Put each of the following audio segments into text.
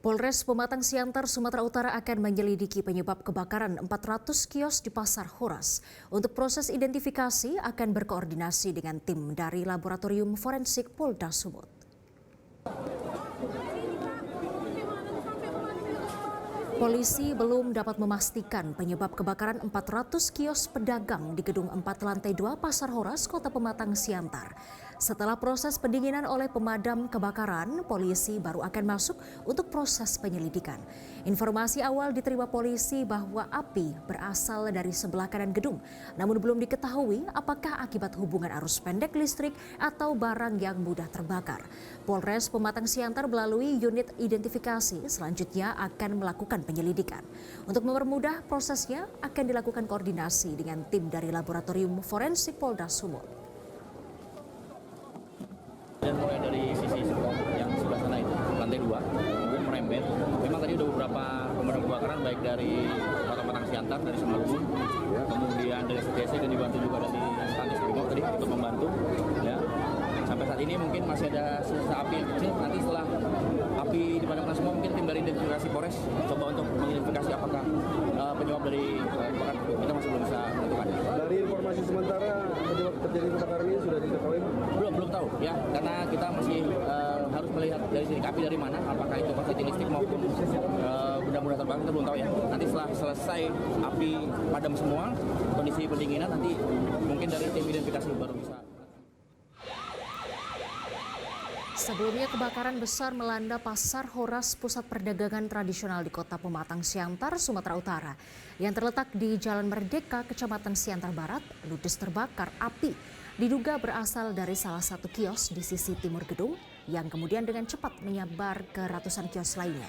Polres Pematang Siantar, Sumatera Utara akan menyelidiki penyebab kebakaran 400 kios di Pasar Horas. Untuk proses identifikasi akan berkoordinasi dengan tim dari Laboratorium Forensik Polda Sumut. Polisi belum dapat memastikan penyebab kebakaran 400 kios pedagang di Gedung 4 Lantai 2 Pasar Horas, Kota Pematang Siantar. Setelah proses pendinginan oleh pemadam kebakaran, polisi baru akan masuk untuk proses penyelidikan. Informasi awal diterima polisi bahwa api berasal dari sebelah kanan gedung, namun belum diketahui apakah akibat hubungan arus pendek listrik atau barang yang mudah terbakar. Polres Pematang Siantar melalui unit identifikasi selanjutnya akan melakukan penyelidikan. Untuk mempermudah prosesnya akan dilakukan koordinasi dengan tim dari Laboratorium Forensik Polda Sumut. Dan mulai dari sisi yang sebelah sana itu, lantai 2, kemudian merembet. Memang tadi ada beberapa pemadam kebakaran baik dari Kota Pematang Siantar, dari Semalungun, kemudian dari STC dan dibantu juga dari Stanis Brimob tadi untuk membantu. Ya. Sampai saat ini mungkin masih ada sisa api yang kecil. Nanti setelah api dipadamkan semua, mungkin tim dari identifikasi Polres coba untuk mengidentifikasi apakah penyebab dari kebakaran. Kita masih belum bisa menentukan. Dari informasi sementara penyebab terjadi kebakaran ini sudah diketahui? Belum tahu ya, karena kita masih harus melihat dari sini api dari mana, apakah itu korsleting listrik maupun benda-benda terbakar, kita belum tahu ya. Nanti setelah selesai api padam semua, kondisi pendinginan, nanti mungkin dari tim identifikasi baru bisa. Sebelumnya kebakaran besar melanda Pasar Horas, pusat perdagangan tradisional di Kota Pematang Siantar, Sumatera Utara, yang terletak di Jalan Merdeka, Kecamatan Siantar Barat. Ludes terbakar api diduga berasal dari salah satu kios di sisi timur gedung yang kemudian dengan cepat menyebar ke ratusan kios lainnya.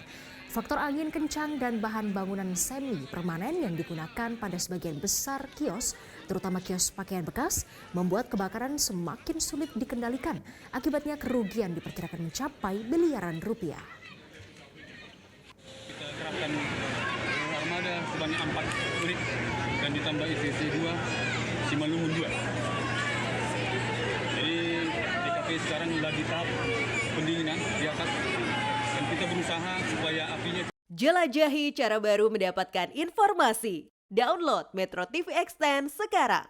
Faktor angin kencang dan bahan bangunan semi permanen yang digunakan pada sebagian besar kios, terutama kios pakaian bekas, membuat kebakaran semakin sulit dikendalikan. Akibatnya kerugian diperkirakan mencapai miliaran rupiah. Kita kerahkan armada sebanyak 4 unit dan ditambah ICC 2, Simalungun 2. Jadi TKP sekarang lagi tahap pendinginan di atas. Dan kita berusaha supaya apinya... Jelajahi cara baru mendapatkan informasi. Download Metro TV Extend sekarang.